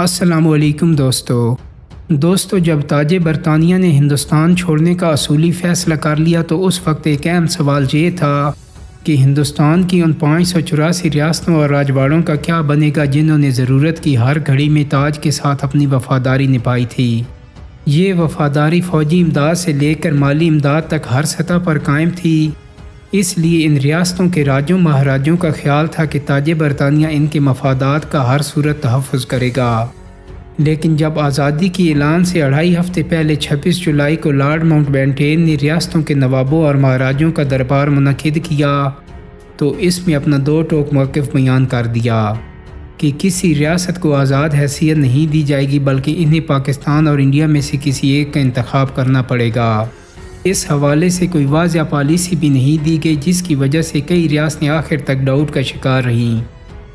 السلام علیکم دوستو جب تاج برطانیہ نے ہندوستان چھوڑنے کا اصولی فیصلہ کر لیا تو اس وقت ایک اہم سوال یہ تھا کہ ہندوستان کی ان 584 ریاستوں اور راجواڑوں کا کیا بنے گا جنہوں نے ضرورت کی ہر گھڑی میں تاج کے ساتھ اپنی وفاداری نبھائی تھی۔ یہ وفاداری فوجی امداد سے لے کر مالی امداد تک ہر سطح پر قائم تھی۔ اس لیے ان ریاستوں کے راجوں مہاراجوں کا خیال تھا کہ تاج برطانیہ ان کے مفادات کا ہر صورت تحفظ کرے گا۔ لیکن جب آزادی کے اعلان سے 2.5 ہفتے پہلے 26 جولائی کو لارڈ ماؤنٹ بیٹن نے ریاستوں کے نوابوں اور مہاراجوں کا دربار منعقد کیا تو اس میں اپنا 2 ٹوک موقف بیان کر دیا کہ کسی ریاست کو آزاد حیثیت نہیں دی جائے گی بلکہ انہیں پاکستان اور انڈیا میں سے کسی ایک کا انتخاب کرنا پڑے گا۔ اس حوالے سے کوئی واضح پالیسی بھی نہیں دی گئی جس کی وجہ سے کئی ریاستیں آخر تک ڈاؤٹ کا شکار رہیں۔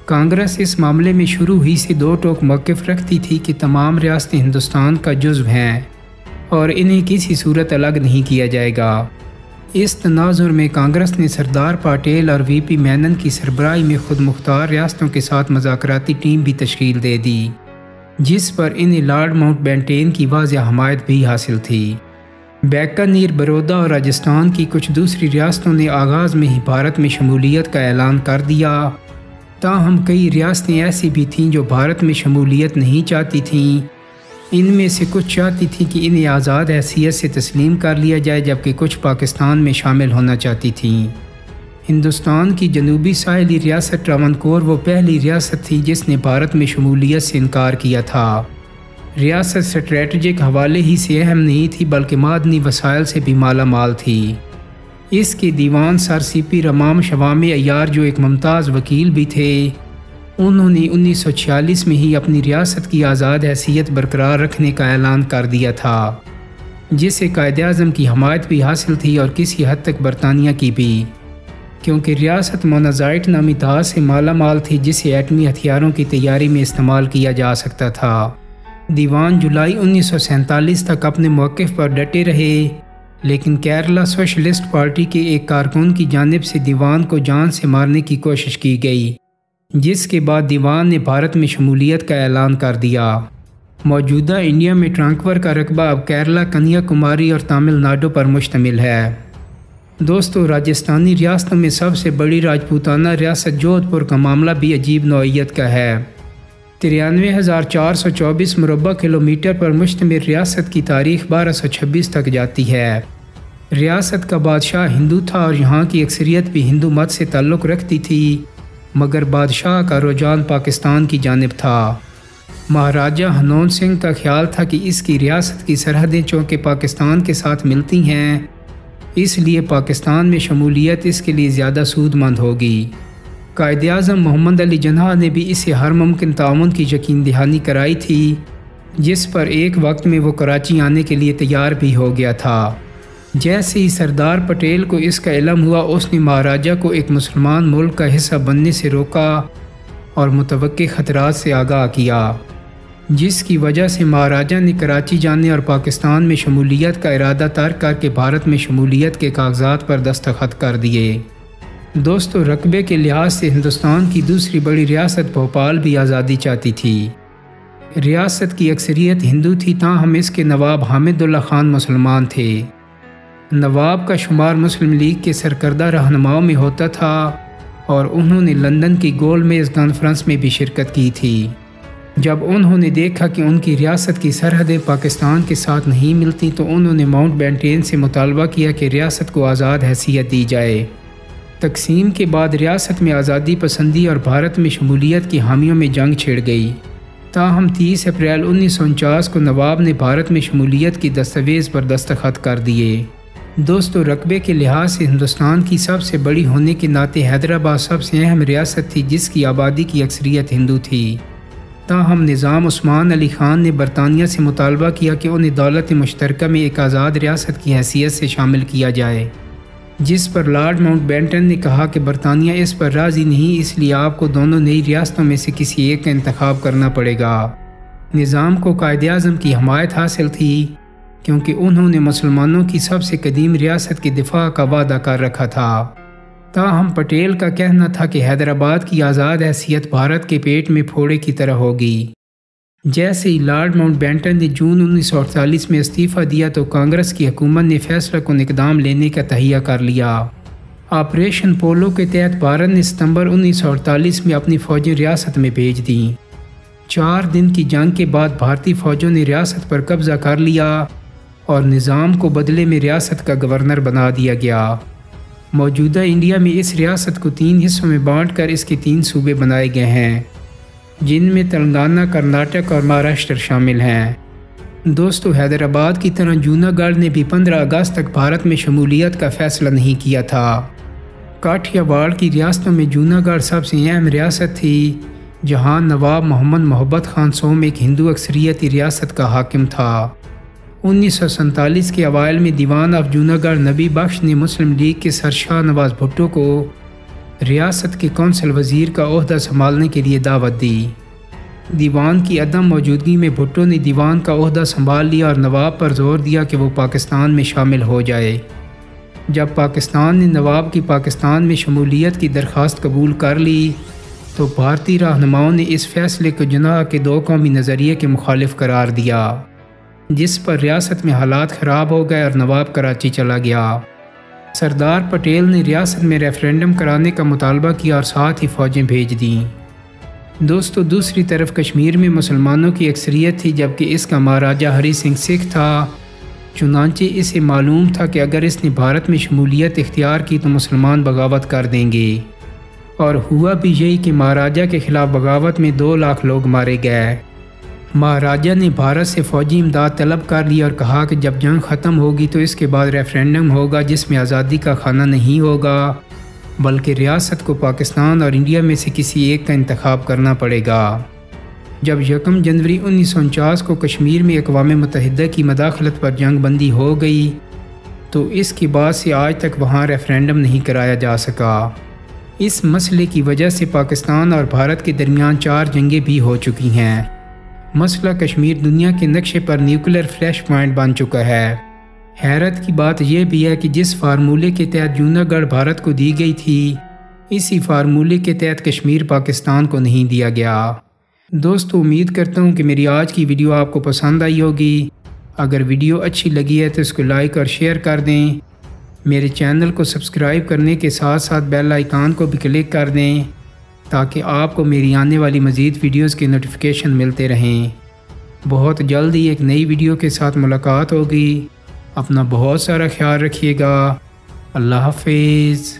کانگریس اس معاملے میں شروع ہی سے 2 ٹوک موقف رکھتی تھی کہ تمام ریاستیں ہندوستان کا جزو ہیں اور انہیں کسی صورت الگ نہیں کیا جائے گا۔ اس تناظر میں کانگریس نے سردار پٹیل اور وی پی مینن کی سربراہی میں خود مختار ریاستوں کے ساتھ مذاکراتی ٹیم بھی تشکیل دے دی جس پر انہیں لارڈ ماؤنٹ بیٹن کی واضح حمایت بھی حاصل تھی۔ بیکانیر، برودا اور راجستھان کی کچھ دوسری ریاستوں نے آغاز میں ہی بھارت میں شمولیت کا اعلان کر دیا، تاہم کئی ریاستیں ایسی بھی تھیں جو بھارت میں شمولیت نہیں چاہتی تھیں۔ ان میں سے کچھ چاہتی تھیں کہ انہیں آزاد حیثیت سے تسلیم کر لیا جائے جبکہ کچھ پاکستان میں شامل ہونا چاہتی تھیں۔ ہندوستان کی جنوبی ساحلی ریاست ٹراونکور وہ پہلی ریاست تھی جس نے بھارت میں شمولیت سے انکار کیا تھا۔ ریاست اسٹریٹجک حوالے ہی سے اہم نہیں تھی بلکہ معدنی وسائل سے بھی مالا مال تھی۔ اس کے دیوان سر سی پی رمام شوامی ایار جو ایک ممتاز وکیل بھی تھے، انہوں نے 1946 میں ہی اپنی ریاست کی آزاد حیثیت برقرار رکھنے کا اعلان کر دیا تھا جسے قائد اعظم کی حمایت بھی حاصل تھی اور کسی حد تک برطانیہ کی بھی، کیونکہ ریاست مونازائٹ نامی جہاز سے مالا مال تھی جسے ایٹمی ہتھیاروں کی تیاری میں استعمال کیا جا سکتا تھا۔ دیوان جولائی 1947 تک اپنے موقف پر ڈٹے رہے لیکن کیرلا سوشلسٹ پارٹی کے ایک کارکن کی جانب سے دیوان کو جان سے مارنے کی کوشش کی گئی، جس کے بعد دیوان نے بھارت میں شمولیت کا اعلان کر دیا۔ موجودہ انڈیا میں ٹرانکور کا رقبہ اب کیرلا، کنیا کماری اور تامل ناڈو پر مشتمل ہے۔ دوستو، راجستھانی ریاستوں میں سب سے بڑی راجپوتانہ ریاست جودھ پور کا معاملہ بھی عجیب نوعیت کا ہے۔ 93,424 مربع کلومیٹر پر مشتمل ریاست کی تاریخ 1226 تک جاتی ہے۔ ریاست کا بادشاہ ہندو تھا اور یہاں کی اکثریت بھی ہندو مت سے تعلق رکھتی تھی، مگر بادشاہ کا رجحان پاکستان کی جانب تھا۔ مہاراجہ ہنون سنگھ کا خیال تھا کہ اس کی ریاست کی سرحدیں چونکہ پاکستان کے ساتھ ملتی ہیں، اس لیے پاکستان میں شمولیت اس کے لیے زیادہ سود مند ہوگی۔ قائد اعظم محمد علی جناح نے بھی اسے ہر ممکن تعاون کی یقین دہانی کرائی تھی، جس پر ایک وقت میں وہ کراچی آنے کے لیے تیار بھی ہو گیا تھا۔ جیسے ہی سردار پٹیل کو اس کا علم ہوا، اس نے مہاراجہ کو ایک مسلمان ملک کا حصہ بننے سے روکا اور متوقع خطرات سے آگاہ کیا، جس کی وجہ سے مہاراجہ نے کراچی جانے اور پاکستان میں شمولیت کا ارادہ ترک کر کے بھارت میں شمولیت کے کاغذات پر دستخط کر دیے۔ دوستو، رقبے کے لحاظ سے ہندوستان کی دوسری بڑی ریاست بھوپال بھی آزادی چاہتی تھی۔ ریاست کی اکثریت ہندو تھی، تاہم اس کے نواب حامد اللہ خان مسلمان تھے۔ نواب کا شمار مسلم لیگ کے سرکردہ رہنماؤں میں ہوتا تھا اور انہوں نے لندن کی گول میز کانفرنس میں بھی شرکت کی تھی۔ جب انہوں نے دیکھا کہ ان کی ریاست کی سرحدیں پاکستان کے ساتھ نہیں ملتی تو انہوں نے ماؤنٹ بیٹن سے مطالبہ کیا کہ ریاست کو آزاد حیثیت دی جائے۔ تقسیم کے بعد ریاست میں آزادی پسندی اور بھارت میں شمولیت کی حامیوں میں جنگ چھڑ گئی، تاہم 30 اپریل 1949 کو نواب نے بھارت میں شمولیت کی دستاویز پر دستخط کر دیے۔ دوستو، رقبے کے لحاظ سے ہندوستان کی سب سے بڑی ہونے کے ناطے حیدرآباد سب سے اہم ریاست تھی جس کی آبادی کی اکثریت ہندو تھی، تاہم نظام عثمان علی خان نے برطانیہ سے مطالبہ کیا کہ انہیں دولت مشترکہ میں ایک آزاد ریاست کی حیثیت سے شامل کیا جائے، جس پر لارڈ ماؤنٹ بیٹن نے کہا کہ برطانیہ اس پر راضی نہیں، اس لیے آپ کو دونوں نئی ریاستوں میں سے کسی ایک کا انتخاب کرنا پڑے گا۔ نظام کو قائد اعظم کی حمایت حاصل تھی کیونکہ انہوں نے مسلمانوں کی سب سے قدیم ریاست کے دفاع کا وعدہ کر رکھا تھا، تاہم پٹیل کا کہنا تھا کہ حیدرآباد کی آزاد حیثیت بھارت کے پیٹ میں پھوڑے کی طرح ہوگی۔ جیسے ہی لارڈ ماؤنٹ بیٹن نے جون 1948 میں استعفیٰ دیا تو کانگریس کی حکومت نے فیصلہ کن اقدام لینے کا تہیہ کر لیا۔ آپریشن پولو کے تحت بھارت نے ستمبر 1948 میں اپنی فوجیں ریاست میں بھیج دیں۔ 4 دن کی جنگ کے بعد بھارتی فوجوں نے ریاست پر قبضہ کر لیا اور نظام کو بدلے میں ریاست کا گورنر بنا دیا گیا۔ موجودہ انڈیا میں اس ریاست کو 3 حصوں میں بانٹ کر اس کے 3 صوبے بنائے گئے ہیں، جن میں تلنگانہ، کرناٹک اور مہاراشٹر شامل ہیں۔ دوستو، حیدرآباد کی طرح جوناگڑھ نے بھی 15 اگست تک بھارت میں شمولیت کا فیصلہ نہیں کیا تھا۔ کاٹھیا واڑ کی ریاستوں میں جوناگڑھ سب سے اہم ریاست تھی، جہاں نواب محمد محبت خان سوم ایک ہندو اکثریتی ریاست کا حاکم تھا۔ 1947 کے اوائل میں دیوان آف جوناگڑھ نبی بخش نے مسلم لیگ کے سر شاہ نواز بھٹو کو ریاست کے کونسل وزیر کا عہدہ سنبھالنے کے لیے دعوت دی۔ دیوان کی عدم موجودگی میں بھٹو نے دیوان کا عہدہ سنبھال لیا اور نواب پر زور دیا کہ وہ پاکستان میں شامل ہو جائے۔ جب پاکستان نے نواب کی پاکستان میں شمولیت کی درخواست قبول کر لی تو بھارتی رہنماؤں نے اس فیصلے کو جناح کے 2 قومی نظریے کے مخالف قرار دیا، جس پر ریاست میں حالات خراب ہو گئے اور نواب کراچی چلا گیا۔ سردار پٹیل نے ریاست میں ریفرینڈم کرانے کا مطالبہ کیا اور ساتھ ہی فوجیں بھیج دیں۔ دوستو، دوسری طرف کشمیر میں مسلمانوں کی اکثریت تھی، جبکہ اس کا مہاراجہ ہری سنگھ سکھ تھا۔ چنانچہ اسے معلوم تھا کہ اگر اس نے بھارت میں شمولیت اختیار کی تو مسلمان بغاوت کر دیں گے، اور ہوا بھی یہی کہ مہاراجہ کے خلاف بغاوت میں 2 لاکھ لوگ مارے گئے۔ مہاراجہ نے بھارت سے فوجی امداد طلب کر لی اور کہا کہ جب جنگ ختم ہوگی تو اس کے بعد ریفرینڈم ہوگا جس میں آزادی کا کھانا نہیں ہوگا، بلکہ ریاست کو پاکستان اور انڈیا میں سے کسی ایک کا انتخاب کرنا پڑے گا۔ جب 1 جنوری 1949 کو کشمیر میں اقوام متحدہ کی مداخلت پر جنگ بندی ہو گئی تو اس کے بعد سے آج تک وہاں ریفرینڈم نہیں کرایا جا سکا۔ اس مسئلے کی وجہ سے پاکستان اور بھارت کے درمیان 4 جنگیں بھی ہو چکی ہیں۔ مسئلہ کشمیر دنیا کے نقشے پر نیوکلیر فلیش پوائنٹ بن چکا ہے۔ حیرت کی بات یہ بھی ہے کہ جس فارمولے کے تحت جوناگڑھ بھارت کو دی گئی تھی، اسی فارمولے کے تحت کشمیر پاکستان کو نہیں دیا گیا۔ دوستو، امید کرتا ہوں کہ میری آج کی ویڈیو آپ کو پسند آئی ہوگی۔ اگر ویڈیو اچھی لگی ہے تو اس کو لائک اور شیئر کر دیں۔ میرے چینل کو سبسکرائب کرنے کے ساتھ ساتھ بیل آئیکن کو بھی کلک کر دیں تاکہ آپ کو میری آنے والی مزید ویڈیوز کے نوٹیفیکیشن ملتے رہیں۔ بہت جلد ہی ایک نئی ویڈیو کے ساتھ ملاقات ہوگی۔ اپنا بہت سارا خیال رکھیے گا۔ اللہ حافظ۔